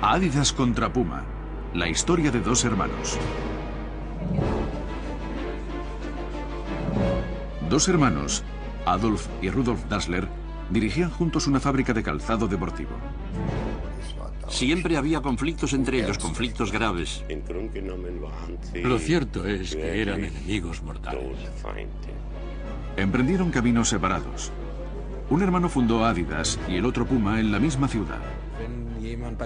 Adidas contra Puma, la historia de dos hermanos. Dos hermanos, Adolf y Rudolf Dassler, dirigían juntos una fábrica de calzado deportivo. Siempre había conflictos entre ellos, conflictos graves. Lo cierto es que eran enemigos mortales. Emprendieron caminos separados. Un hermano fundó Adidas y el otro Puma en la misma ciudad.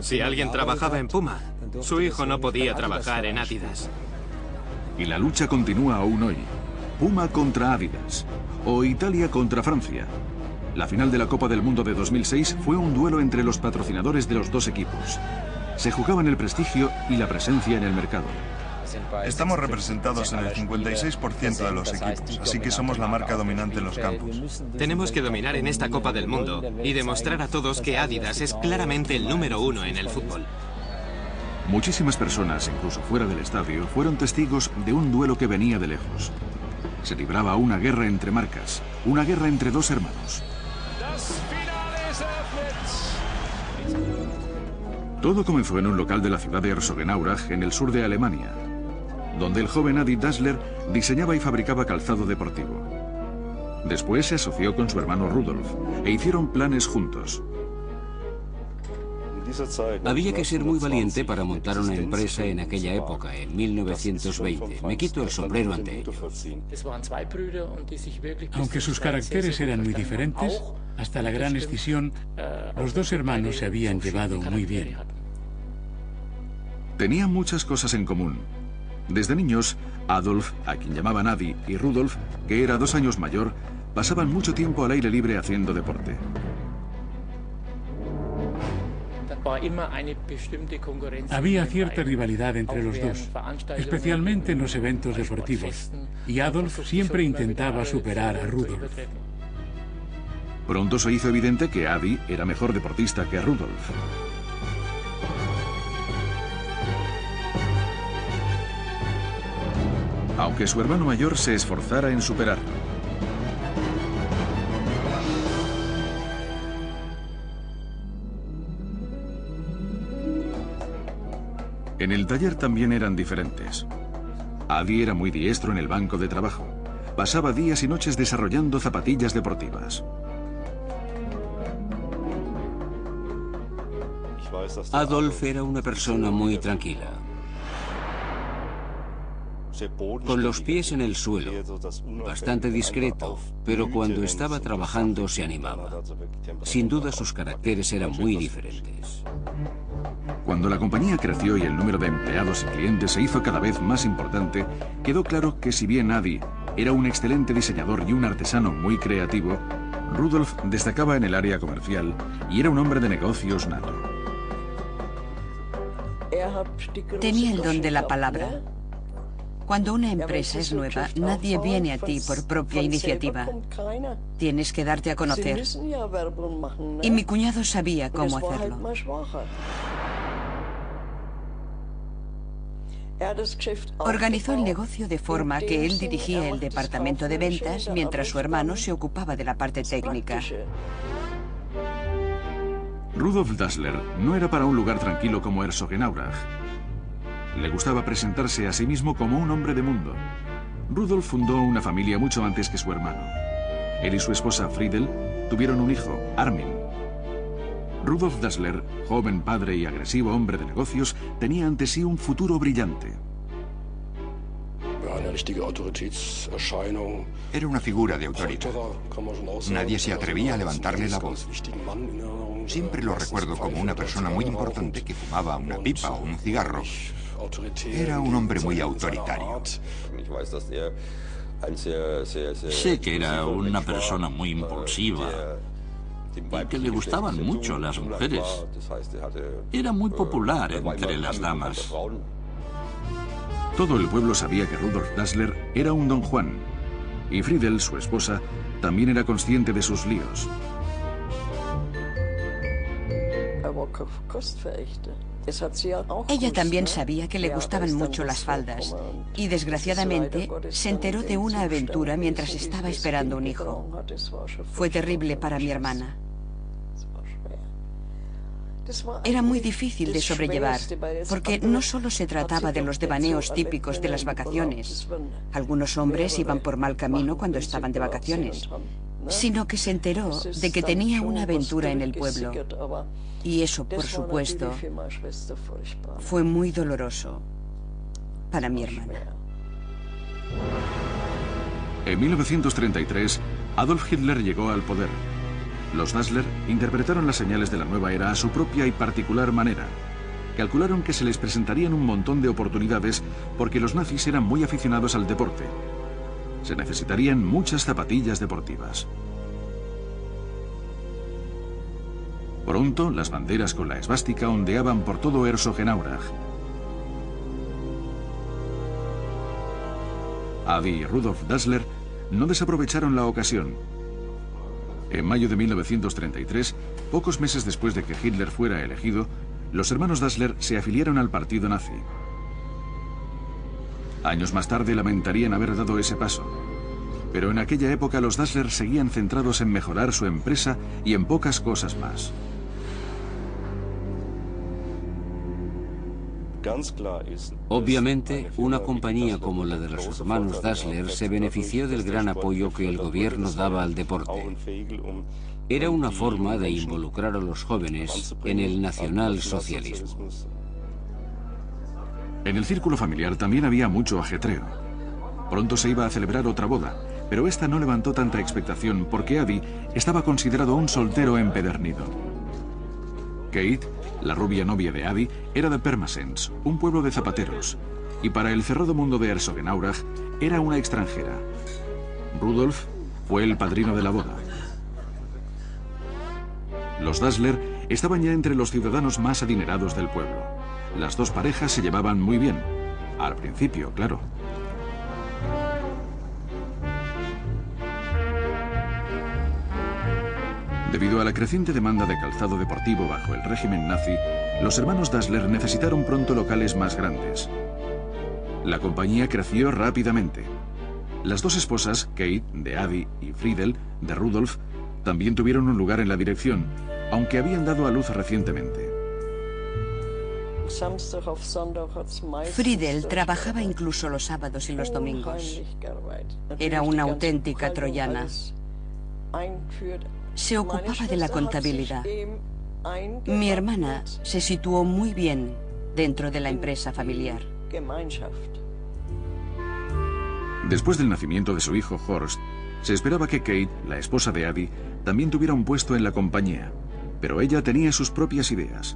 Si alguien trabajaba en Puma, su hijo no podía trabajar en Adidas. Y la lucha continúa aún hoy. Puma contra Adidas, o Italia contra Francia. La final de la Copa del Mundo de 2006 fue un duelo entre los patrocinadores de los dos equipos. Se jugaban el prestigio y la presencia en el mercado. Estamos representados en el 56% de los equipos, así que somos la marca dominante en los campos. Tenemos que dominar en esta Copa del Mundo y demostrar a todos que Adidas es claramente el número uno en el fútbol. Muchísimas personas, incluso fuera del estadio, fueron testigos de un duelo que venía de lejos. Se libraba una guerra entre marcas, una guerra entre dos hermanos. Todo comenzó en un local de la ciudad de Herzogenaurach, en el sur de Alemania, donde el joven Adi Dassler diseñaba y fabricaba calzado deportivo. Después se asoció con su hermano Rudolf e hicieron planes juntos. Había que ser muy valiente para montar una empresa en aquella época, en 1920. Me quito el sombrero ante ello. Aunque sus caracteres eran muy diferentes, hasta la gran escisión, los dos hermanos se habían llevado muy bien. Tenían muchas cosas en común. Desde niños, Adolf, a quien llamaban Adi, y Rudolf, que era 2 años mayor, pasaban mucho tiempo al aire libre haciendo deporte. Había cierta rivalidad entre los dos, especialmente en los eventos deportivos, y Adolf siempre intentaba superar a Rudolf. Pronto se hizo evidente que Adi era mejor deportista que Rudolf. Aunque su hermano mayor se esforzara en superarlo. En el taller también eran diferentes. Adi era muy diestro en el banco de trabajo. Pasaba días y noches desarrollando zapatillas deportivas. Adolf era una persona muy tranquila, con los pies en el suelo, bastante discreto, pero cuando estaba trabajando se animaba. Sin duda sus caracteres eran muy diferentes. Cuando la compañía creció y el número de empleados y clientes se hizo cada vez más importante, quedó claro que si bien Adi era un excelente diseñador y un artesano muy creativo, Rudolf destacaba en el área comercial y era un hombre de negocios nato. Tenía el don de la palabra. Cuando una empresa es nueva, nadie viene a ti por propia iniciativa. Tienes que darte a conocer. Y mi cuñado sabía cómo hacerlo. Organizó el negocio de forma que él dirigía el departamento de ventas mientras su hermano se ocupaba de la parte técnica. Rudolf Dassler no era para un lugar tranquilo como Herzogenaurach. Le gustaba presentarse a sí mismo como un hombre de mundo. Rudolf fundó una familia mucho antes que su hermano. Él y su esposa Friedel tuvieron un hijo, Armin. Rudolf Dassler, joven padre y agresivo hombre de negocios, tenía ante sí un futuro brillante. Era una figura de autoridad. Nadie se atrevía a levantarle la voz. Siempre lo recuerdo como una persona muy importante que fumaba una pipa o un cigarro. Era un hombre muy autoritario. Sé que era una persona muy impulsiva y que le gustaban mucho las mujeres. Era muy popular entre las damas. Todo el pueblo sabía que Rudolf Dassler era un don Juan, y Friedel, su esposa, también era consciente de sus líos. Ella también sabía que le gustaban mucho las faldas y, desgraciadamente, se enteró de una aventura mientras estaba esperando un hijo. Fue terrible para mi hermana. Era muy difícil de sobrellevar, porque no solo se trataba de los devaneos típicos de las vacaciones. Algunos hombres iban por mal camino cuando estaban de vacaciones, sino que se enteró de que tenía una aventura en el pueblo. Y eso, por supuesto, fue muy doloroso para mi hermana. En 1933, Adolf Hitler llegó al poder. Los Dassler interpretaron las señales de la nueva era a su propia y particular manera. Calcularon que se les presentarían un montón de oportunidades porque los nazis eran muy aficionados al deporte. Se necesitarían muchas zapatillas deportivas. Pronto, las banderas con la esvástica ondeaban por todo Herzogenaurach. Adi y Rudolf Dassler no desaprovecharon la ocasión. En mayo de 1933, pocos meses después de que Hitler fuera elegido, los hermanos Dassler se afiliaron al partido nazi. Años más tarde lamentarían haber dado ese paso. Pero en aquella época los Dassler seguían centrados en mejorar su empresa y en pocas cosas más. Obviamente, una compañía como la de los hermanos Dassler se benefició del gran apoyo que el gobierno daba al deporte. Era una forma de involucrar a los jóvenes en el nacionalsocialismo. En el círculo familiar también había mucho ajetreo. Pronto se iba a celebrar otra boda, pero esta no levantó tanta expectación porque Adi estaba considerado un soltero empedernido. Kate, la rubia novia de Adi, era de Pirmasens, un pueblo de zapateros, y para el cerrado mundo de Herzogenaurach era una extranjera. Rudolf fue el padrino de la boda. Los Dassler estaban ya entre los ciudadanos más adinerados del pueblo. Las dos parejas se llevaban muy bien. Al principio, claro. Debido a la creciente demanda de calzado deportivo bajo el régimen nazi, los hermanos Dassler necesitaron pronto locales más grandes. La compañía creció rápidamente. Las dos esposas, Kate, de Adi, y Friedel, de Rudolf, también tuvieron un lugar en la dirección, aunque habían dado a luz recientemente. Friedel trabajaba incluso los sábados y los domingos. Era una auténtica troyana. Se ocupaba de la contabilidad. Mi hermana se situó muy bien dentro de la empresa familiar. Después del nacimiento de su hijo Horst, se esperaba que Kate, la esposa de Adi, también tuviera un puesto en la compañía, pero ella tenía sus propias ideas.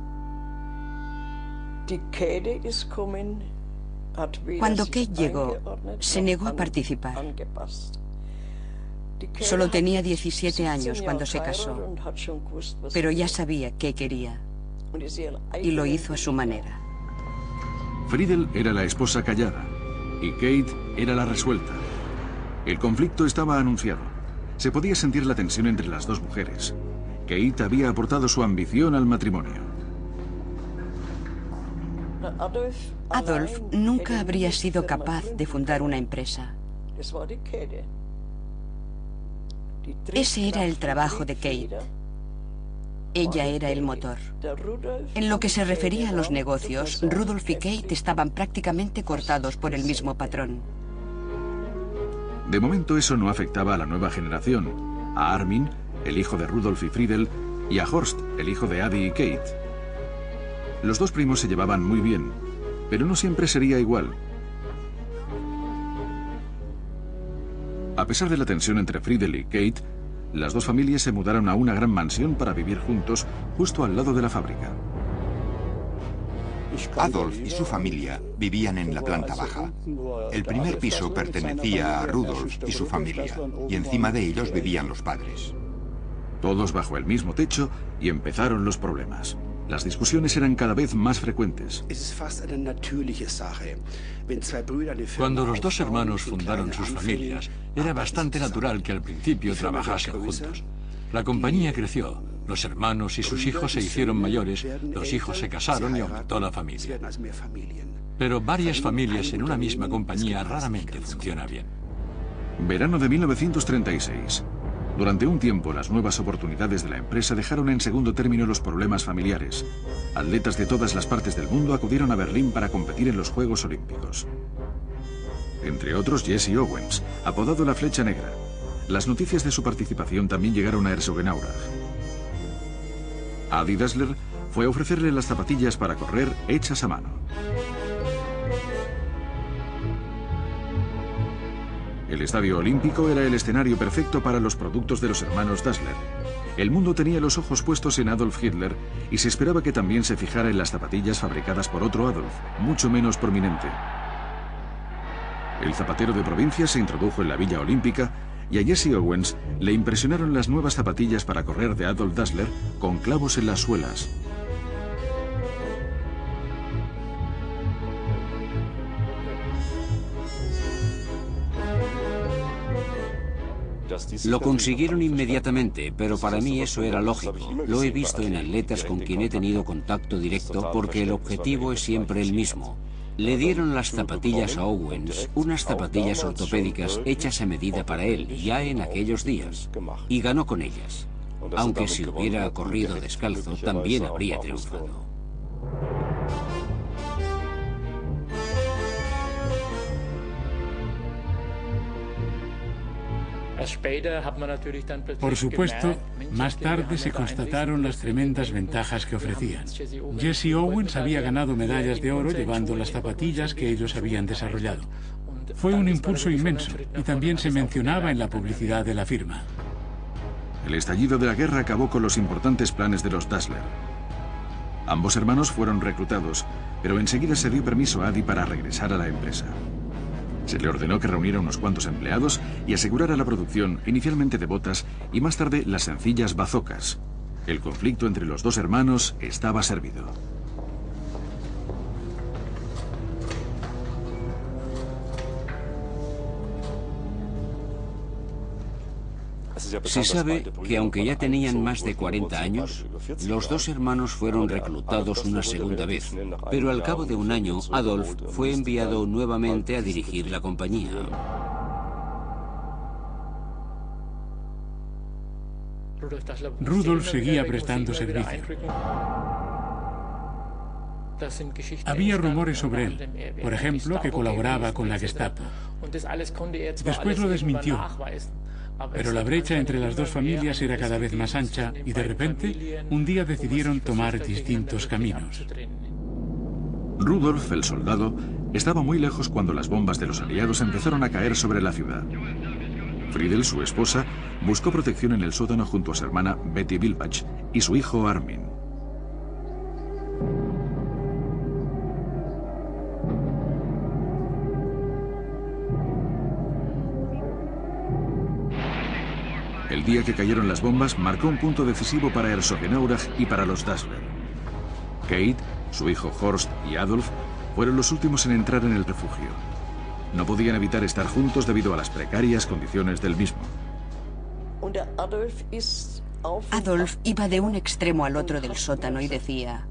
Cuando Kate llegó, se negó a participar. Solo tenía 17 años cuando se casó, pero ya sabía qué quería y lo hizo a su manera. Friedel era la esposa callada y Kate era la resuelta. El conflicto estaba anunciado. Se podía sentir la tensión entre las dos mujeres. Kate había aportado su ambición al matrimonio. Adolf nunca habría sido capaz de fundar una empresa. Ese era el trabajo de Kate. Ella era el motor. En lo que se refería a los negocios, Rudolf y Kate estaban prácticamente cortados por el mismo patrón. De momento eso no afectaba a la nueva generación, a Armin, el hijo de Rudolf y Friedel, y a Horst, el hijo de Adi y Kate. Los dos primos se llevaban muy bien, pero no siempre sería igual. A pesar de la tensión entre Friedel y Kate, las dos familias se mudaron a una gran mansión para vivir juntos, justo al lado de la fábrica. Adolf y su familia vivían en la planta baja. El primer piso pertenecía a Rudolf y su familia, y encima de ellos vivían los padres. Todos bajo el mismo techo, y empezaron los problemas. Las discusiones eran cada vez más frecuentes. Cuando los dos hermanos fundaron sus familias, era bastante natural que al principio trabajasen juntos. La compañía creció, Los hermanos y sus hijos se hicieron mayores, los hijos se casaron y aumentó la familia. Pero varias familias en una misma compañía raramente funciona bien. Verano de 1936. Durante un tiempo, las nuevas oportunidades de la empresa dejaron en segundo término los problemas familiares. Atletas de todas las partes del mundo acudieron a Berlín para competir en los Juegos Olímpicos. Entre otros, Jesse Owens, apodado la Flecha Negra. Las noticias de su participación también llegaron a Herzogenaurach. Adi Dassler fue a ofrecerle las zapatillas para correr hechas a mano. El Estadio Olímpico era el escenario perfecto para los productos de los hermanos Dassler. El mundo tenía los ojos puestos en Adolf Hitler y se esperaba que también se fijara en las zapatillas fabricadas por otro Adolf, mucho menos prominente. El zapatero de provincia se introdujo en la Villa Olímpica y a Jesse Owens le impresionaron las nuevas zapatillas para correr de Adolf Dassler con clavos en las suelas. Lo consiguieron inmediatamente, pero para mí eso era lógico. Lo he visto en atletas con quien he tenido contacto directo porque el objetivo es siempre el mismo. Le dieron las zapatillas a Owens, unas zapatillas ortopédicas hechas a medida para él, ya en aquellos días, y ganó con ellas. Aunque si hubiera corrido descalzo, también habría triunfado. Por supuesto, más tarde se constataron las tremendas ventajas que ofrecían. Jesse Owens había ganado medallas de oro llevando las zapatillas que ellos habían desarrollado. Fue un impulso inmenso y también se mencionaba en la publicidad de la firma. El estallido de la guerra acabó con los importantes planes de los Dassler. Ambos hermanos fueron reclutados, pero enseguida se dio permiso a Adi para regresar a la empresa. Se le ordenó que reuniera unos cuantos empleados y asegurara la producción inicialmente de botas y más tarde las sencillas bazocas. El conflicto entre los dos hermanos estaba servido. Se sabe que aunque ya tenían más de 40 años, los dos hermanos fueron reclutados una segunda vez, pero al cabo de un año Adolf fue enviado nuevamente a dirigir la compañía. Rudolf seguía prestando servicio. Había rumores sobre él, por ejemplo, que colaboraba con la Gestapo. Después lo desmintió. Pero la brecha entre las dos familias era cada vez más ancha y de repente, un día decidieron tomar distintos caminos. Rudolf, el soldado, estaba muy lejos cuando las bombas de los aliados empezaron a caer sobre la ciudad. Friedel, su esposa, buscó protección en el sótano junto a su hermana Betty Wilbach y su hijo Armin. El día que cayeron las bombas marcó un punto decisivo para Herzogenaurach y para los Dassler. Kate, su hijo Horst y Adolf fueron los últimos en entrar en el refugio. No podían evitar estar juntos debido a las precarias condiciones del mismo. Adolf iba de un extremo al otro del sótano y decía: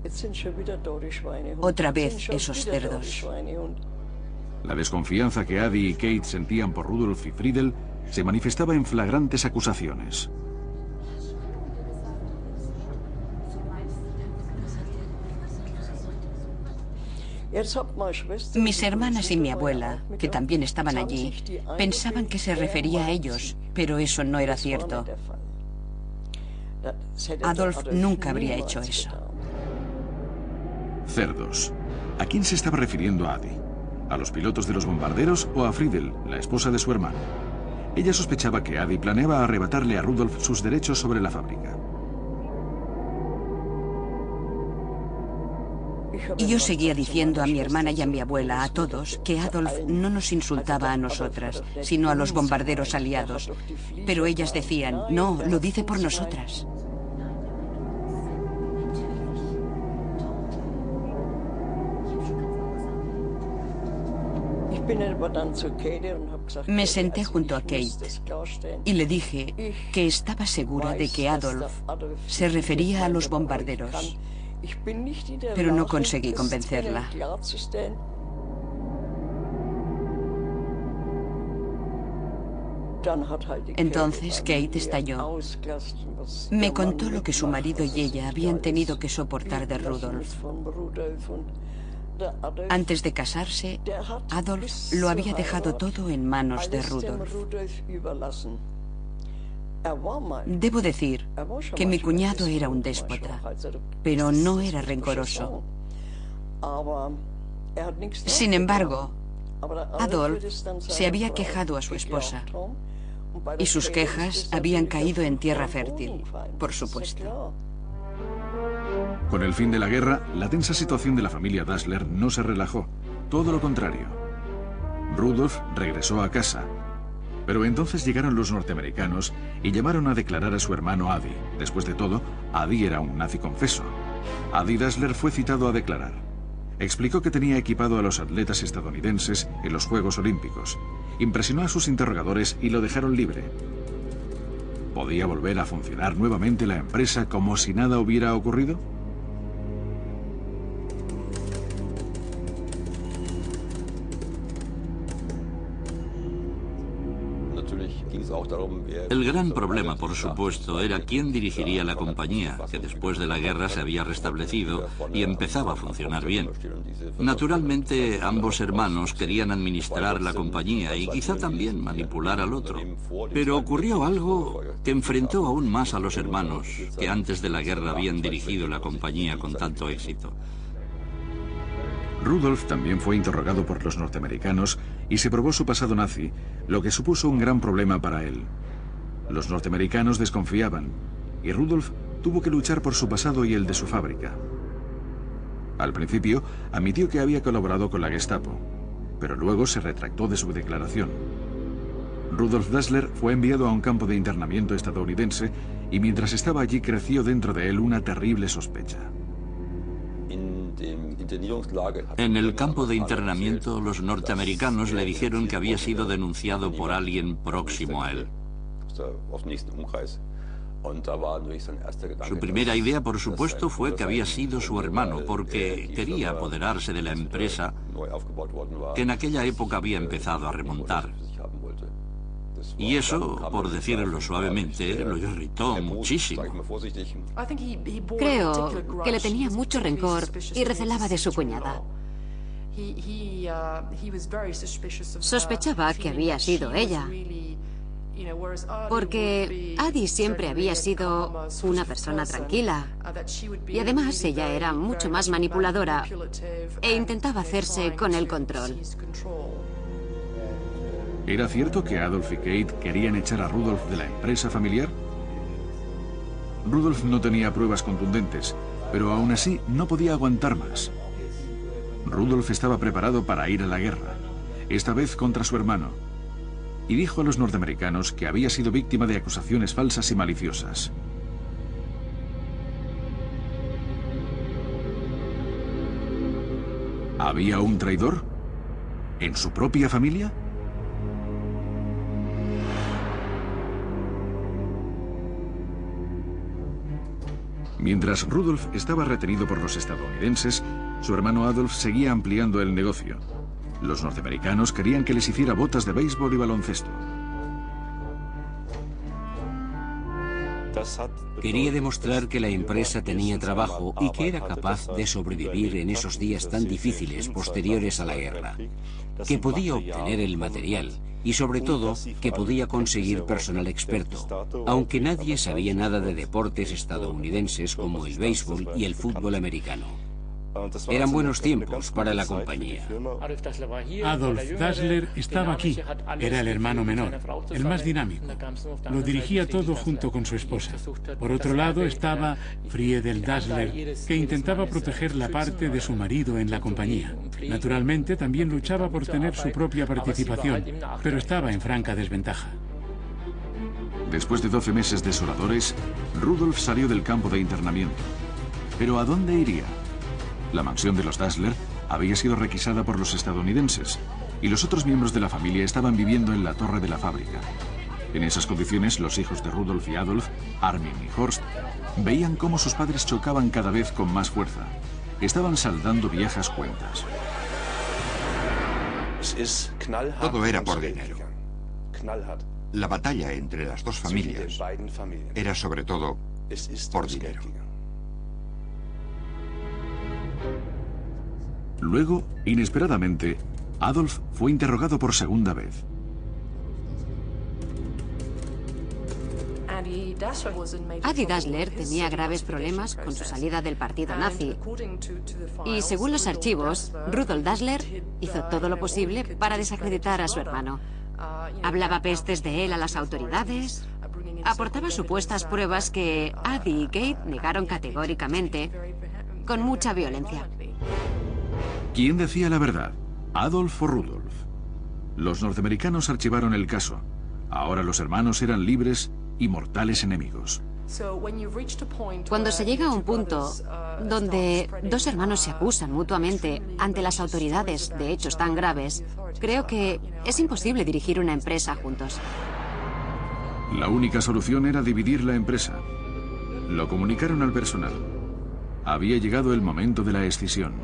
otra vez esos cerdos. La desconfianza que Adi y Kate sentían por Rudolf y Friedel se manifestaba en flagrantes acusaciones. Mis hermanas y mi abuela, que también estaban allí, pensaban que se refería a ellos, pero eso no era cierto. Adolf nunca habría hecho eso. Cerdos. ¿A quién se estaba refiriendo Adi? ¿A los pilotos de los bombarderos o a Friedel, la esposa de su hermano? Ella sospechaba que Adi planeaba arrebatarle a Rudolf sus derechos sobre la fábrica. Y yo seguía diciendo a mi hermana y a mi abuela, a todos, que Adolf no nos insultaba a nosotras, sino a los bombarderos aliados. Pero ellas decían: no, lo dice por nosotras. Me senté junto a Kate y le dije que estaba segura de que Adolf se refería a los bombarderos, pero no conseguí convencerla. Entonces Kate estalló. Me contó lo que su marido y ella habían tenido que soportar de Rudolf. Antes de casarse, Adolf lo había dejado todo en manos de Rudolf. Debo decir que mi cuñado era un déspota, pero no era rencoroso. Sin embargo, Adolf se había quejado a su esposa, y sus quejas habían caído en tierra fértil, por supuesto. Con el fin de la guerra, la tensa situación de la familia Dassler no se relajó, todo lo contrario. Rudolf regresó a casa, pero entonces llegaron los norteamericanos y llamaron a declarar a su hermano Adi. Después de todo, Adi era un nazi confeso. Adi Dassler fue citado a declarar. Explicó que tenía equipado a los atletas estadounidenses en los Juegos Olímpicos. Impresionó a sus interrogadores y lo dejaron libre. ¿Podía volver a funcionar nuevamente la empresa como si nada hubiera ocurrido? El gran problema, por supuesto, era quién dirigiría la compañía, que después de la guerra se había restablecido y empezaba a funcionar bien. Naturalmente, ambos hermanos querían administrar la compañía y quizá también manipular al otro. Pero ocurrió algo que enfrentó aún más a los hermanos, que antes de la guerra habían dirigido la compañía con tanto éxito. Rudolf también fue interrogado por los norteamericanos y se probó su pasado nazi, lo que supuso un gran problema para él. Los norteamericanos desconfiaban, y Rudolf tuvo que luchar por su pasado y el de su fábrica. Al principio, admitió que había colaborado con la Gestapo, pero luego se retractó de su declaración. Rudolf Dassler fue enviado a un campo de internamiento estadounidense y mientras estaba allí creció dentro de él una terrible sospecha. En el campo de internamiento, los norteamericanos le dijeron que había sido denunciado por alguien próximo a él. Su primera idea, por supuesto, fue que había sido su hermano, porque quería apoderarse de la empresa que en aquella época había empezado a remontar. Y eso, por decirlo suavemente, lo irritó muchísimo. Creo que le tenía mucho rencor y recelaba de su cuñada. Sospechaba que había sido ella, porque Adi siempre había sido una persona tranquila, y además ella era mucho más manipuladora e intentaba hacerse con el control. ¿Era cierto que Adolf y Kate querían echar a Rudolf de la empresa familiar? Rudolf no tenía pruebas contundentes, pero aún así no podía aguantar más. Rudolf estaba preparado para ir a la guerra, esta vez contra su hermano, y dijo a los norteamericanos que había sido víctima de acusaciones falsas y maliciosas. ¿Había un traidor? ¿En su propia familia? Mientras Rudolf estaba retenido por los estadounidenses, su hermano Adolf seguía ampliando el negocio. Los norteamericanos querían que les hiciera botas de béisbol y baloncesto. Quería demostrar que la empresa tenía trabajo y que era capaz de sobrevivir en esos días tan difíciles posteriores a la guerra, que podía obtener el material y sobre todo que podía conseguir personal experto, aunque nadie sabía nada de deportes estadounidenses como el béisbol y el fútbol americano. Eran buenos tiempos para la compañía. Adolf Dassler estaba aquí. Era el hermano menor, el más dinámico. Lo dirigía todo junto con su esposa. Por otro lado estaba Friedel Dassler, que intentaba proteger la parte de su marido en la compañía. Naturalmente también luchaba por tener su propia participación, pero estaba en franca desventaja. Después de 12 meses desoladores, Rudolf salió del campo de internamiento. ¿Pero a dónde iría? La mansión de los Dassler había sido requisada por los estadounidenses, y los otros miembros de la familia estaban viviendo en la torre de la fábrica. En esas condiciones, los hijos de Rudolf y Adolf, Armin y Horst, veían cómo sus padres chocaban cada vez con más fuerza. Estaban saldando viejas cuentas. Todo era por dinero. La batalla entre las dos familias era sobre todo por dinero. Luego, inesperadamente, Adolf fue interrogado por segunda vez. Adi Dassler tenía graves problemas con su salida del partido nazi. Y según los archivos, Rudolf Dassler hizo todo lo posible para desacreditar a su hermano. Hablaba pestes de él a las autoridades, aportaba supuestas pruebas que Adi y Kate negaron categóricamente, con mucha violencia. ¿Quién decía la verdad? ¿Adolf o Rudolf? Los norteamericanos archivaron el caso. Ahora los hermanos eran libres y mortales enemigos. Cuando se llega a un punto donde dos hermanos se acusan mutuamente ante las autoridades de hechos tan graves, creo que es imposible dirigir una empresa juntos. La única solución era dividir la empresa. Lo comunicaron al personal. Había llegado el momento de la escisión.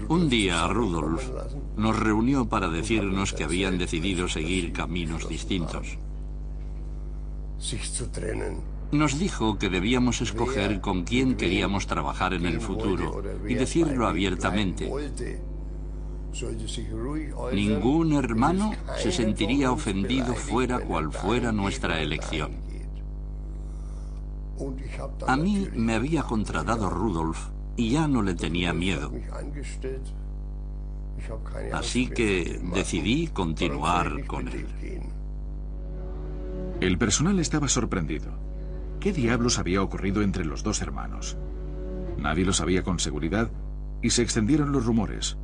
Un día Rudolf nos reunió para decirnos que habían decidido seguir caminos distintos. Nos dijo que debíamos escoger con quién queríamos trabajar en el futuro y decirlo abiertamente. Ningún hermano se sentiría ofendido fuera cual fuera nuestra elección. A mí me había contratado Rudolf y ya no le tenía miedo. Así que decidí continuar con él. El personal estaba sorprendido. ¿Qué diablos había ocurrido entre los dos hermanos? Nadie lo sabía con seguridad y se extendieron los rumores.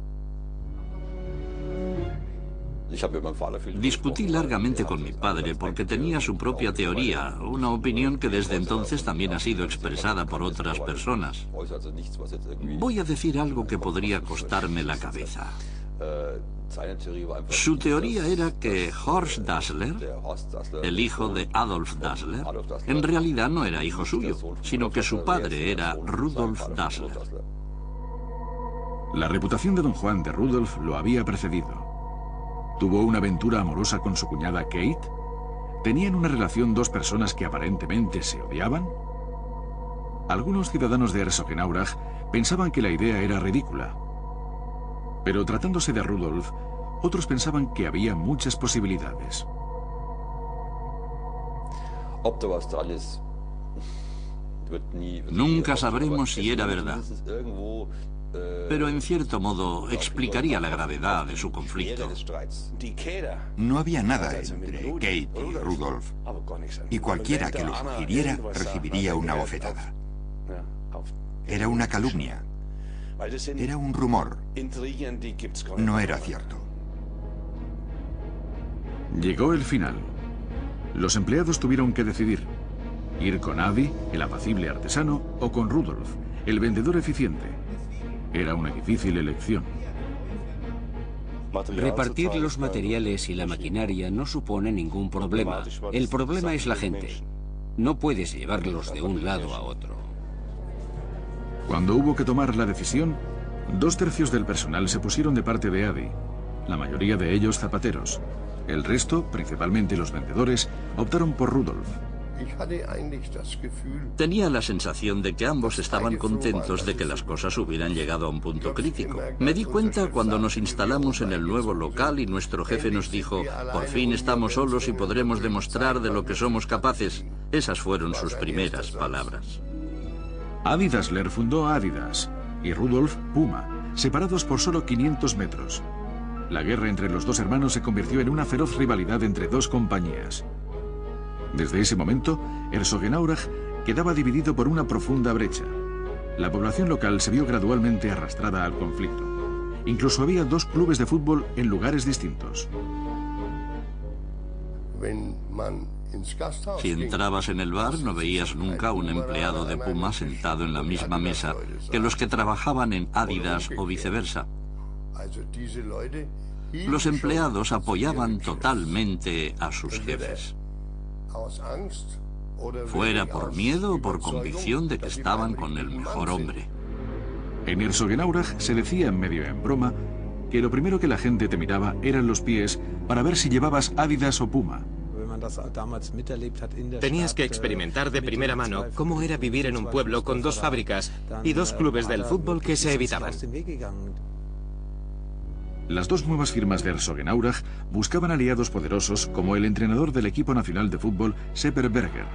Discutí largamente con mi padre porque tenía su propia teoría, una opinión que desde entonces también ha sido expresada por otras personas. Voy a decir algo que podría costarme la cabeza. Su teoría era que Horst Dassler, el hijo de Adolf Dassler, en realidad no era hijo suyo, sino que su padre era Rudolf Dassler. La reputación de don Juan de Rudolf lo había precedido. ¿Tuvo una aventura amorosa con su cuñada Kate? ¿Tenían una relación dos personas que aparentemente se odiaban? Algunos ciudadanos de Herzogenaurach pensaban que la idea era ridícula. Pero tratándose de Rudolf, otros pensaban que había muchas posibilidades. Nunca sabremos si era verdad. Pero en cierto modo explicaría la gravedad de su conflicto. No había nada entre Kate y Rudolf, y cualquiera que lo sugiriera recibiría una bofetada. Era una calumnia. Era un rumor. No era cierto. Llegó el final. Los empleados tuvieron que decidir: ir con Adi, el apacible artesano, o con Rudolf, el vendedor eficiente. Era una difícil elección. Repartir los materiales y la maquinaria no supone ningún problema. El problema es la gente. No puedes llevarlos de un lado a otro. Cuando hubo que tomar la decisión, 2/3 del personal se pusieron de parte de Adi, la mayoría de ellos zapateros. El resto, principalmente los vendedores, optaron por Rudolf. Tenía la sensación de que ambos estaban contentos de que las cosas hubieran llegado a un punto crítico. Me di cuenta cuando nos instalamos en el nuevo local y nuestro jefe nos dijo: por fin estamos solos y podremos demostrar de lo que somos capaces. Esas fueron sus primeras palabras. Adi Dassler fundó Adidas y Rudolf Puma, separados por solo 500 metros. La guerra entre los dos hermanos se convirtió en una feroz rivalidad entre dos compañías. Desde ese momento, Herzogenaurach quedaba dividido por una profunda brecha. La población local se vio gradualmente arrastrada al conflicto. Incluso había dos clubes de fútbol en lugares distintos. Si entrabas en el bar, no veías nunca un empleado de Puma sentado en la misma mesa que los que trabajaban en Adidas o viceversa. Los empleados apoyaban totalmente a sus jefes, fuera por miedo o por convicción de que estaban con el mejor hombre. En Herzogenaurach se decía medio en broma que lo primero que la gente te miraba eran los pies para ver si llevabas Adidas o Puma. Tenías que experimentar de primera mano cómo era vivir en un pueblo con dos fábricas y dos clubes del fútbol que se evitaban. Las dos nuevas firmas de Herzogenaurach buscaban aliados poderosos como el entrenador del equipo nacional de fútbol, Sepp Herberger.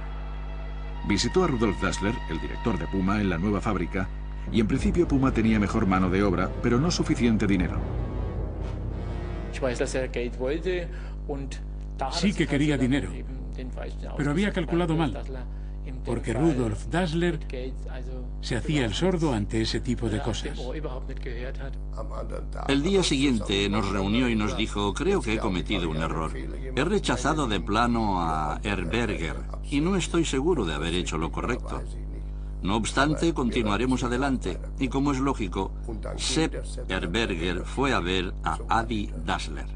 Visitó a Rudolf Dassler, el director de Puma, en la nueva fábrica, y en principio Puma tenía mejor mano de obra, pero no suficiente dinero. Sí que quería dinero, pero había calculado mal, porque Rudolf Dassler se hacía el sordo ante ese tipo de cosas. El día siguiente nos reunió y nos dijo: creo que he cometido un error. He rechazado de plano a Herberger y no estoy seguro de haber hecho lo correcto. No obstante, continuaremos adelante y, como es lógico, Sepp Herberger fue a ver a Adi Dassler.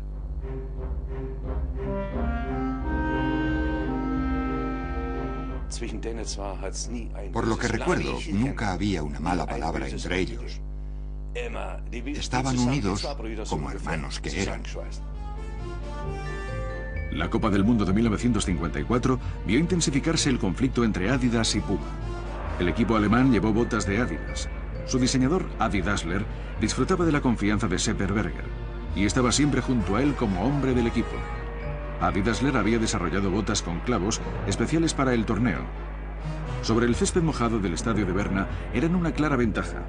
Por lo que recuerdo, nunca había una mala palabra entre ellos. Estaban unidos como hermanos que eran. La Copa del Mundo de 1954 vio intensificarse el conflicto entre Adidas y Puma. El equipo alemán llevó botas de Adidas. Su diseñador, Adi Dassler, disfrutaba de la confianza de Sepp Herberger y estaba siempre junto a él como hombre del equipo. Adi Dassler había desarrollado botas con clavos especiales para el torneo. Sobre el césped mojado del estadio de Berna eran una clara ventaja.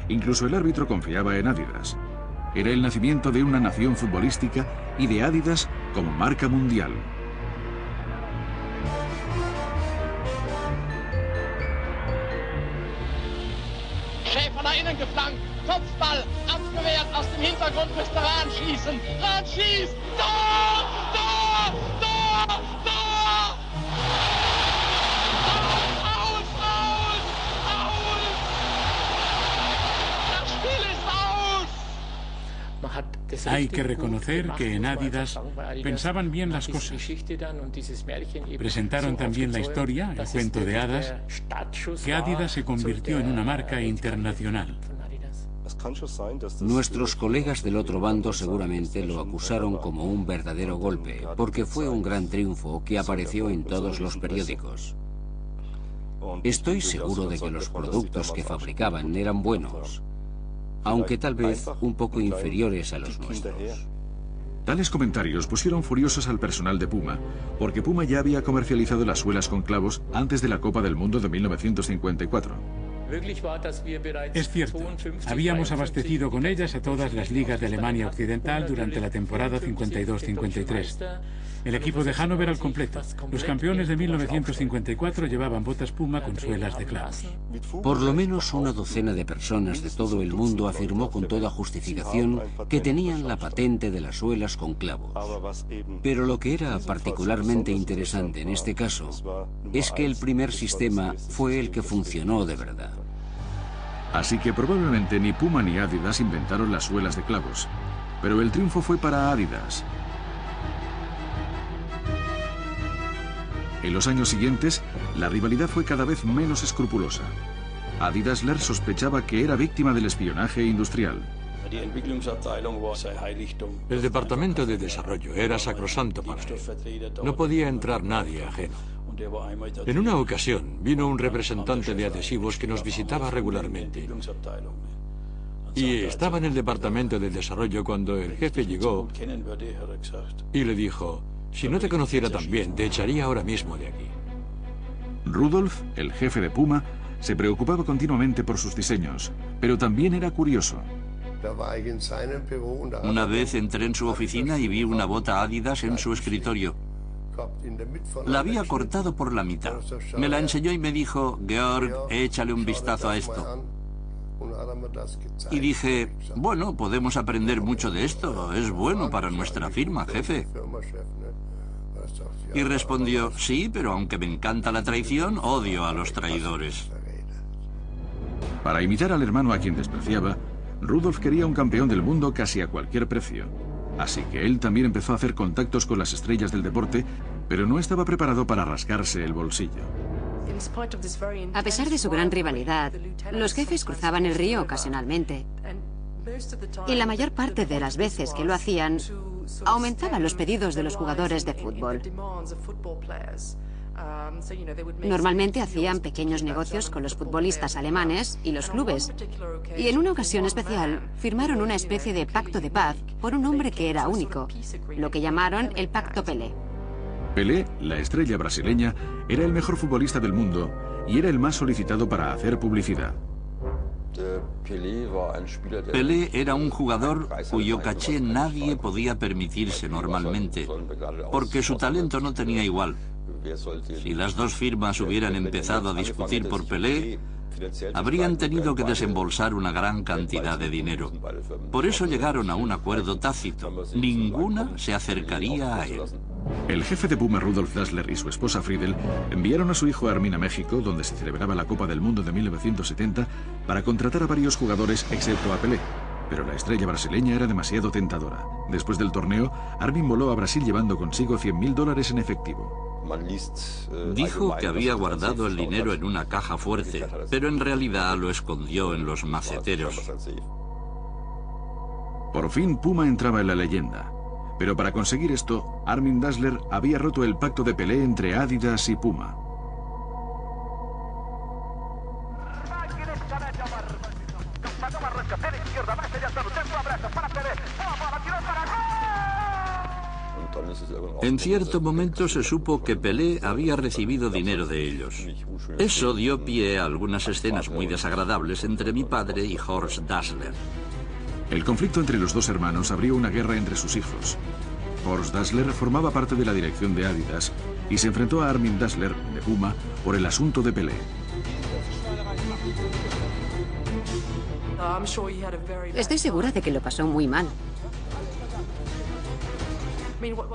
Incluso el árbitro confiaba en Adidas. Era el nacimiento de una nación futbolística y de Adidas como marca mundial. Schäfer nach innen geflankt, Kopfball, abgewehrt, aus dem Hintergrund müsste Rahn schießen. Rahn schießt, Tor! Tor! Tor! Tor! Aus! Aus! Aus! Das Spiel ist aus! Hay que reconocer que en Adidas pensaban bien las cosas. Presentaron también la historia, el cuento de hadas, que Adidas se convirtió en una marca internacional. Nuestros colegas del otro bando seguramente lo acusaron como un verdadero golpe, porque fue un gran triunfo que apareció en todos los periódicos. Estoy seguro de que los productos que fabricaban eran buenos, aunque tal vez un poco inferiores a los nuestros. Tales comentarios pusieron furiosos al personal de Puma, porque Puma ya había comercializado las suelas con clavos antes de la Copa del Mundo de 1954. Es cierto, habíamos abastecido con ellas a todas las ligas de Alemania Occidental durante la temporada 52-53. El equipo de Hannover al completo. Los campeones de 1954 llevaban botas Puma con suelas de clavos. Por lo menos una docena de personas de todo el mundo afirmó con toda justificación que tenían la patente de las suelas con clavos. Pero lo que era particularmente interesante en este caso es que el primer sistema fue el que funcionó de verdad. Así que probablemente ni Puma ni Adidas inventaron las suelas de clavos, pero el triunfo fue para Adidas. En los años siguientes, la rivalidad fue cada vez menos escrupulosa. Adi Dassler sospechaba que era víctima del espionaje industrial. El departamento de desarrollo era sacrosanto para él. No podía entrar nadie ajeno. En una ocasión vino un representante de adhesivos que nos visitaba regularmente. Y estaba en el departamento de desarrollo cuando el jefe llegó y le dijo: si no te conociera tan bien, te echaría ahora mismo de aquí. Rudolf, el jefe de Puma, se preocupaba continuamente por sus diseños, pero también era curioso. Una vez entré en su oficina y vi una bota Adidas en su escritorio. La había cortado por la mitad. Me la enseñó y me dijo: Georg, échale un vistazo a esto. Y dije: bueno, podemos aprender mucho de esto. Es bueno para nuestra firma, jefe. Y respondió, sí, pero aunque me encanta la traición, odio a los traidores. Para imitar al hermano a quien despreciaba, Rudolf quería un campeón del mundo casi a cualquier precio. Así que él también empezó a hacer contactos con las estrellas del deporte, pero no estaba preparado para rascarse el bolsillo. A pesar de su gran rivalidad, los jefes cruzaban el río ocasionalmente. Y la mayor parte de las veces que lo hacían, aumentaban los pedidos de los jugadores de fútbol. Normalmente hacían pequeños negocios con los futbolistas alemanes y los clubes. Y en una ocasión especial, firmaron una especie de pacto de paz por un hombre que era único, lo que llamaron el Pacto Pelé. Pelé, la estrella brasileña, era el mejor futbolista del mundo y era el más solicitado para hacer publicidad. Pelé era un jugador cuyo caché nadie podía permitirse normalmente, porque su talento no tenía igual. Si las dos firmas hubieran empezado a discutir por Pelé, habrían tenido que desembolsar una gran cantidad de dinero. Por eso llegaron a un acuerdo tácito. Ninguna se acercaría a él. El jefe de Puma, Rudolf Dassler, y su esposa Friedel enviaron a su hijo Armin a México, donde se celebraba la Copa del Mundo de 1970, para contratar a varios jugadores, excepto a Pelé. Pero la estrella brasileña era demasiado tentadora. Después del torneo, Armin voló a Brasil llevando consigo $100.000 en efectivo. Dijo que había guardado el dinero en una caja fuerte, pero en realidad lo escondió en los maceteros. Por fin Puma entraba en la leyenda. Pero para conseguir esto, Armin Dassler había roto el pacto de Pelé entre Adidas y Puma. En cierto momento se supo que Pelé había recibido dinero de ellos. Eso dio pie a algunas escenas muy desagradables entre mi padre y Horst Dassler. El conflicto entre los dos hermanos abrió una guerra entre sus hijos. Horst Dassler formaba parte de la dirección de Adidas y se enfrentó a Armin Dassler, de Puma, por el asunto de Pelé. Estoy segura de que lo pasó muy mal.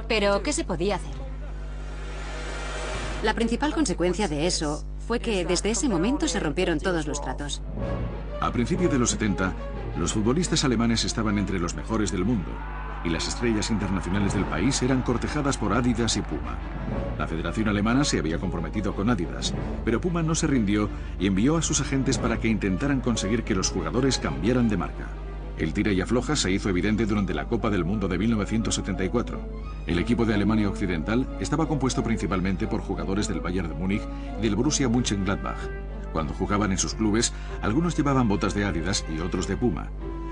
Pero, ¿qué se podía hacer? La principal consecuencia de eso fue que desde ese momento se rompieron todos los tratos. A principios de los 70, los futbolistas alemanes estaban entre los mejores del mundo y las estrellas internacionales del país eran cortejadas por Adidas y Puma. La Federación Alemana se había comprometido con Adidas, pero Puma no se rindió y envió a sus agentes para que intentaran conseguir que los jugadores cambiaran de marca. El tira y afloja se hizo evidente durante la Copa del Mundo de 1974. El equipo de Alemania Occidental estaba compuesto principalmente por jugadores del Bayern de Múnich y del Borussia Mönchengladbach. Cuando jugaban en sus clubes, algunos llevaban botas de Adidas y otros de Puma.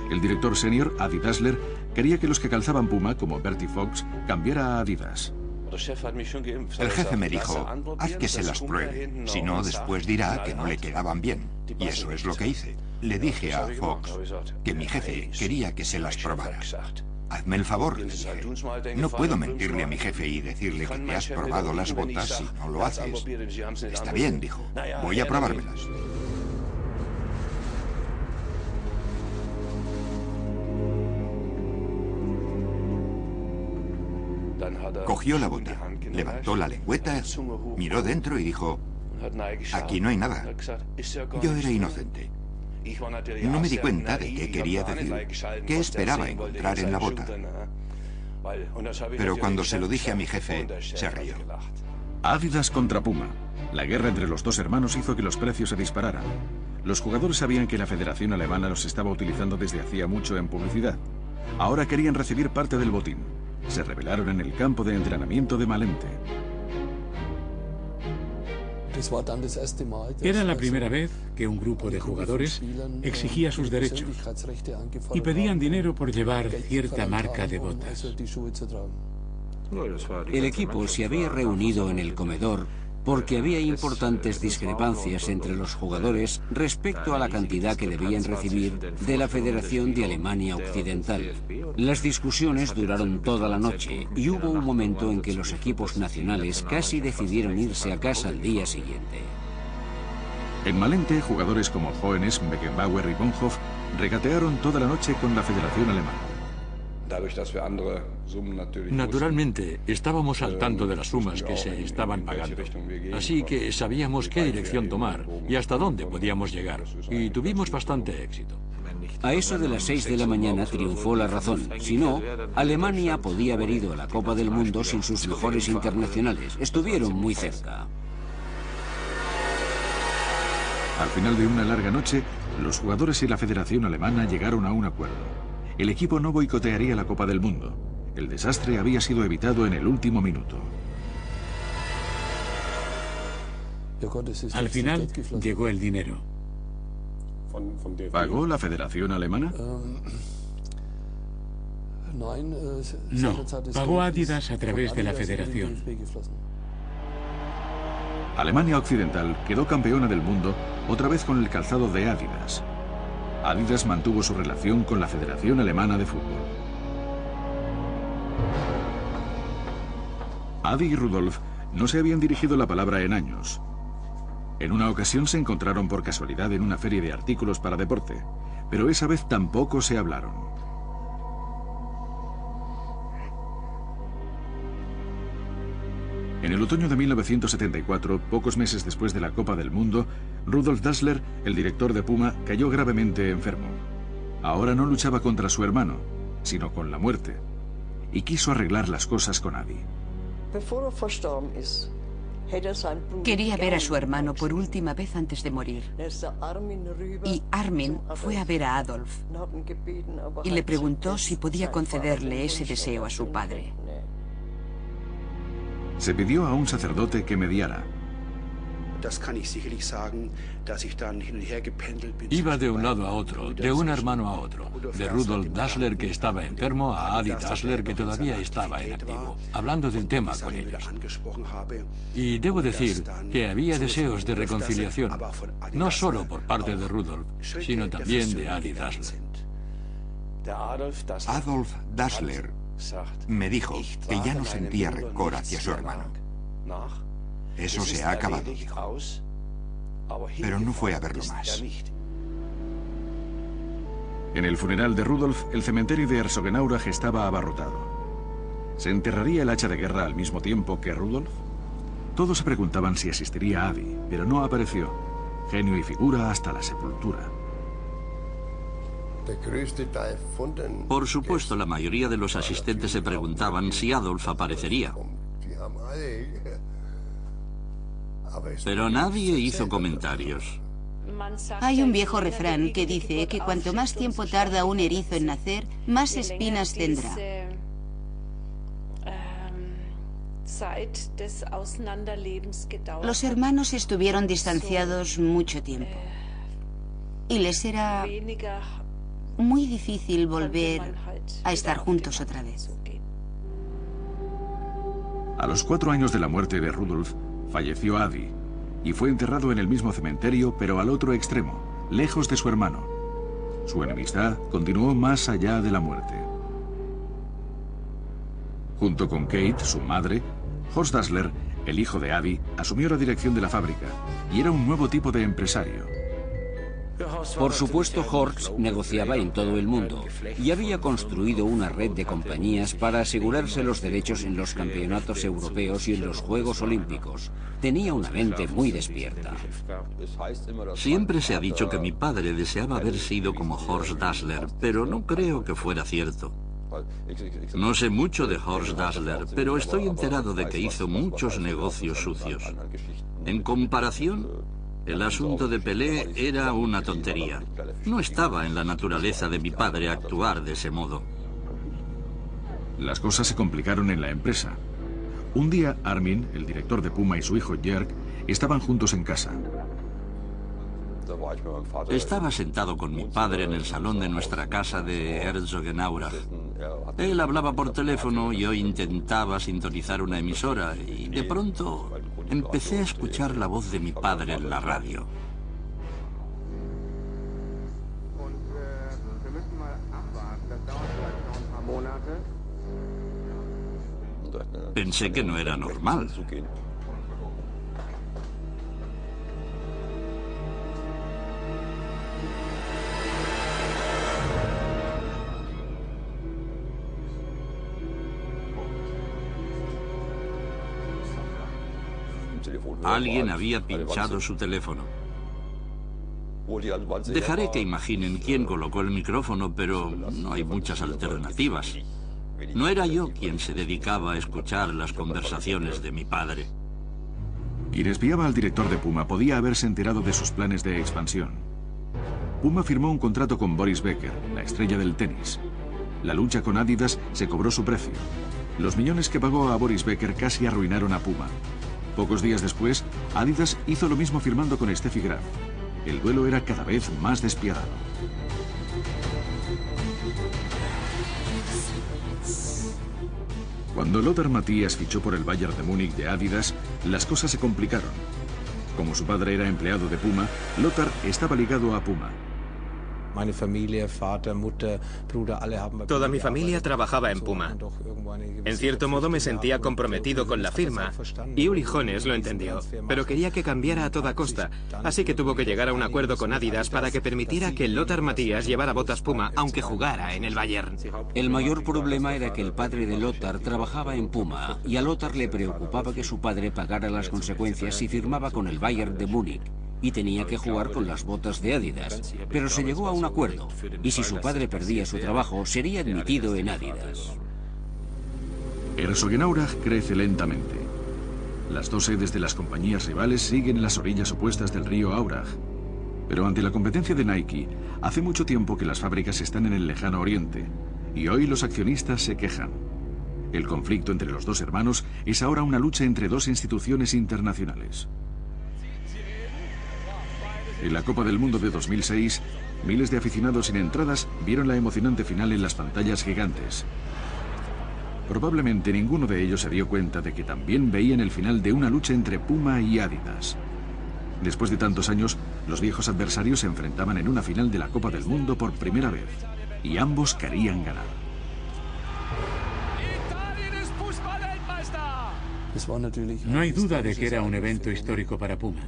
El director senior, Adi Dassler, quería que los que calzaban Puma, como Bertie Fox, cambiara a Adidas. El jefe me dijo, haz que se las pruebe, si no, después dirá que no le quedaban bien. Y eso es lo que hice. Le dije a Fox que mi jefe quería que se las probara. Hazme el favor, le dije. No puedo mentirle a mi jefe y decirle que te has probado las botas si no lo haces. Está bien, dijo. Voy a probármelas. Cogió la bota, levantó la lengüeta, miró dentro y dijo, aquí no hay nada. Yo era inocente. No me di cuenta de qué quería decir, qué esperaba encontrar en la bota. Pero cuando se lo dije a mi jefe, se rió. Adidas contra Puma. La guerra entre los dos hermanos hizo que los precios se dispararan. Los jugadores sabían que la Federación Alemana los estaba utilizando desde hacía mucho en publicidad. Ahora querían recibir parte del botín. Se rebelaron en el campo de entrenamiento de Malente. Era la primera vez que un grupo de jugadores exigía sus derechos y pedían dinero por llevar cierta marca de botas. El equipo se había reunido en el comedor porque había importantes discrepancias entre los jugadores respecto a la cantidad que debían recibir de la Federación de Alemania Occidental. Las discusiones duraron toda la noche y hubo un momento en que los equipos nacionales casi decidieron irse a casa al día siguiente. En Malente, jugadores como Hoeneß, Beckenbauer y Bonhoff regatearon toda la noche con la Federación Alemana. Naturalmente, estábamos al tanto de las sumas que se estaban pagando, así que sabíamos qué dirección tomar y hasta dónde podíamos llegar, y tuvimos bastante éxito. A eso de las 6 de la mañana triunfó la razón. Si no, Alemania podía haber ido a la Copa del Mundo sin sus mejores internacionales. Estuvieron muy cerca. Al final de una larga noche, los jugadores y la Federación Alemana llegaron a un acuerdo. El equipo no boicotearía la Copa del Mundo. El desastre había sido evitado en el último minuto. Al final llegó el dinero. ¿Pagó la Federación Alemana? No, pagó Adidas a través de la Federación. Alemania Occidental quedó campeona del mundo otra vez con el calzado de Adidas. Adidas mantuvo su relación con la Federación Alemana de Fútbol. Adi y Rudolf no se habían dirigido la palabra en años. En una ocasión se encontraron por casualidad en una feria de artículos para deporte, pero esa vez tampoco se hablaron. En el otoño de 1974, pocos meses después de la Copa del Mundo, Rudolf Dassler, el director de Puma, cayó gravemente enfermo. Ahora no luchaba contra su hermano, sino con la muerte, y quiso arreglar las cosas con Adi. Quería ver a su hermano por última vez antes de morir. Y Armin fue a ver a Adolf y le preguntó si podía concederle ese deseo a su padre. Se pidió a un sacerdote que mediara. Iba de un lado a otro, de un hermano a otro, de Rudolf Dassler, que estaba enfermo, a Adi Dassler, que todavía estaba en activo, hablando del tema con ellos. Y debo decir que había deseos de reconciliación, no solo por parte de Rudolf, sino también de Adi Dassler. Adolf Dassler me dijo que ya no sentía rencor hacia su hermano. Eso se ha acabado, dijo. Pero no fue a verlo más. En el funeral de Rudolf, el cementerio de Herzogenaurach estaba abarrotado. ¿Se enterraría el hacha de guerra al mismo tiempo que Rudolf? Todos se preguntaban si asistiría Adi, pero no apareció. Genio y figura hasta la sepultura. Por supuesto, la mayoría de los asistentes se preguntaban si Adolf aparecería. Pero nadie hizo comentarios. Hay un viejo refrán que dice que cuanto más tiempo tarda un erizo en nacer, más espinas tendrá. Los hermanos estuvieron distanciados mucho tiempo y les era muy difícil volver a estar juntos otra vez. A los 4 años de la muerte de Rudolf, falleció Adi y fue enterrado en el mismo cementerio, pero al otro extremo, lejos de su hermano. Su enemistad continuó más allá de la muerte. Junto con Kate, su madre, Horst Dassler, el hijo de Adi, asumió la dirección de la fábrica y era un nuevo tipo de empresario. Por supuesto, Horst negociaba en todo el mundo y había construido una red de compañías para asegurarse los derechos en los campeonatos europeos y en los Juegos Olímpicos. Tenía una mente muy despierta. Siempre se ha dicho que mi padre deseaba haber sido como Horst Dassler, pero no creo que fuera cierto. No sé mucho de Horst Dassler, pero estoy enterado de que hizo muchos negocios sucios. En comparación, el asunto de Pelé era una tontería. No estaba en la naturaleza de mi padre actuar de ese modo. Las cosas se complicaron en la empresa. Un día, Armin, el director de Puma, y su hijo Jörg estaban juntos en casa. Estaba sentado con mi padre en el salón de nuestra casa de Herzogenaurach. Él hablaba por teléfono y yo intentaba sintonizar una emisora y de pronto empecé a escuchar la voz de mi padre en la radio. Pensé que no era normal. Alguien había pinchado su teléfono. Dejaré que imaginen quién colocó el micrófono, pero no hay muchas alternativas. No era yo quien se dedicaba a escuchar las conversaciones de mi padre. Quien espiaba al director de Puma podía haberse enterado de sus planes de expansión. Puma firmó un contrato con Boris Becker, la estrella del tenis. La lucha con Adidas se cobró su precio. Los millones que pagó a Boris Becker casi arruinaron a Puma. Pocos días después, Adidas hizo lo mismo firmando con Steffi Graf. El duelo era cada vez más despiadado. Cuando Lothar Matthäus fichó por el Bayern de Múnich de Adidas, las cosas se complicaron. Como su padre era empleado de Puma, Lothar estaba ligado a Puma. Toda mi familia trabajaba en Puma. En cierto modo me sentía comprometido con la firma, y Uli Hoeneß lo entendió, pero quería que cambiara a toda costa, así que tuvo que llegar a un acuerdo con Adidas para que permitiera que Lothar Matthäus llevara botas Puma, aunque jugara en el Bayern. El mayor problema era que el padre de Lothar trabajaba en Puma, y a Lothar le preocupaba que su padre pagara las consecuencias si firmaba con el Bayern de Múnich, y tenía que jugar con las botas de Adidas. Pero se llegó a un acuerdo, y si su padre perdía su trabajo, sería admitido en Adidas. Herzogenaurach crece lentamente. Las dos sedes de las compañías rivales siguen en las orillas opuestas del río Aurach. Pero ante la competencia de Nike, hace mucho tiempo que las fábricas están en el lejano oriente, y hoy los accionistas se quejan. El conflicto entre los dos hermanos es ahora una lucha entre dos instituciones internacionales. En la Copa del Mundo de 2006, miles de aficionados sin entradas vieron la emocionante final en las pantallas gigantes. Probablemente ninguno de ellos se dio cuenta de que también veían el final de una lucha entre Puma y Adidas. Después de tantos años, los viejos adversarios se enfrentaban en una final de la Copa del Mundo por primera vez, y ambos querían ganar. No hay duda de que era un evento histórico para Puma.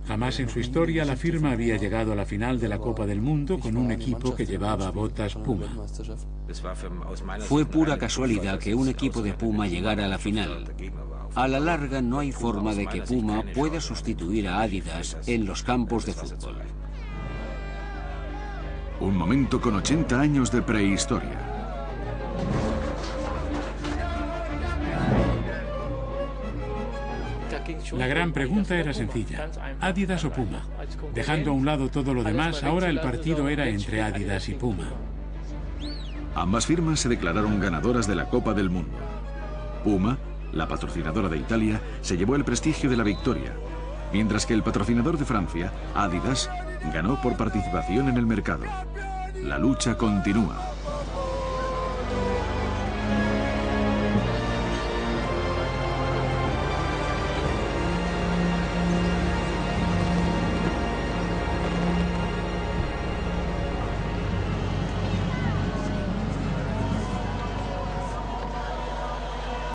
Jamás en su historia la firma había llegado a la final de la Copa del Mundo con un equipo que llevaba botas Puma. Fue pura casualidad que un equipo de Puma llegara a la final. A la larga no hay forma de que Puma pueda sustituir a Adidas en los campos de fútbol. Un momento con 80 años de prehistoria. La gran pregunta era sencilla: ¿Adidas o Puma? Dejando a un lado todo lo demás, ahora el partido era entre Adidas y Puma. Ambas firmas se declararon ganadoras de la Copa del Mundo. Puma, la patrocinadora de Italia, se llevó el prestigio de la victoria, mientras que el patrocinador de Francia, Adidas, ganó por participación en el mercado. La lucha continúa.